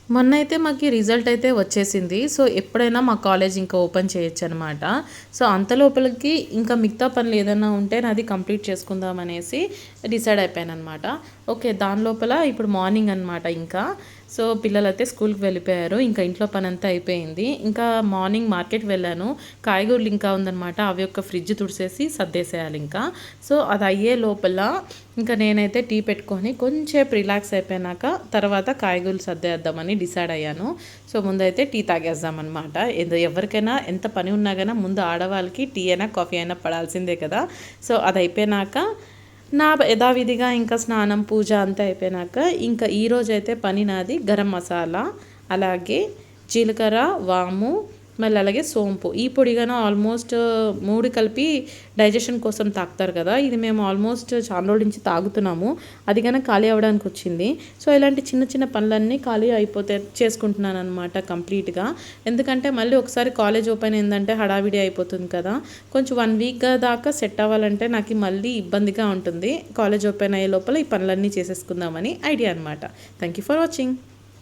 మొన్నైతే మాకు రిజల్ట్ అయితే వచ్చేసింది. సో, ఎప్పుడైనా మా కాలేజ్ ఇంకా ఓపెన్ చేయొచ్చనమాట. సో, అంత లోపలికి ఇంకా మిగతా పనులు ఏదన్నా ఉంటే నాది కంప్లీట్ చేసుకుందాం అనేసి డిసైడ్ అయిపోయాననమాట. ఓకే. దాని లోపల ఇప్పుడు మార్నింగ్ అనమాట ఇంకా. సో, పిల్లలైతే స్కూల్‌కి వెళ్ళిపోయారు. ఇంకా ఇంట్లో పనంతా అయిపోయింది. ఇంకా మార్నింగ్ మార్కెట్‌కి వెళ్ళాను. కాయగూరలు ఇంకా ఉందనమాట. అవి ఒక ఫ్రిడ్జ్ తుడిసేసి సర్దేసేయాలి ఇంకా. సో, అది అయ్యే లోపల ఇంకా నేనైతే టీ పెట్టుకొని కొంచెంసేపు రిలాక్స్ అయిపోయినాక తర్వాత కాయగూరలు సర్దేద్దామని డిసైడ్ అయ్యాను. సో, ముందైతే టీ తాగేద్దామనమాట. ఎవరికైనా ఎంత పని ఉన్నా గాని ముందు ఆడవాళ్ళకి టీ అయినా, కాఫీ అయినా పడాల్సిందే కదా! సో, అది అయిపోయినాక నా యథావిధిగా ఇంకా స్నానం, పూజ అంతా అయిపోయినాక ఇంకా ఈరోజైతే పని నాది గరం మసాలా, అలాగే జీలకర్ర, వాము, మళ్ళీ అలాగే సోంపు. ఈ పొడిగాను ఆల్మోస్ట్ 3 కలిపి డైజెషన్ కోసం తాగుతారు కదా! ఇది మేము ఆల్మోస్ట్ చాలా రోజుల నుంచి తాగుతున్నాము. అది గనక ఖాళీ అవ్వడానికి వచ్చింది. సో, ఇలాంటి చిన్న చిన్న పనులన్నీ ఖాళీ అయిపోతే చేసుకుంటున్నాననమాట కంప్లీట్‌గా. ఎందుకంటే మళ్ళీ ఒకసారి కాలేజ్ ఓపెన్ అయిందంటే హడావిడి అయిపోతుంది కదా! కొంచెం 1 వీక్ దాకా సెట్ అవ్వాలంటే నాకు మళ్ళీ ఇబ్బందిగా ఉంటుంది. కాలేజ్ ఓపెన్ అయ్యే లోపల ఈ పనులన్నీ చేసేసుకుందామని ఐడియా అనమాట. Thank you for watching.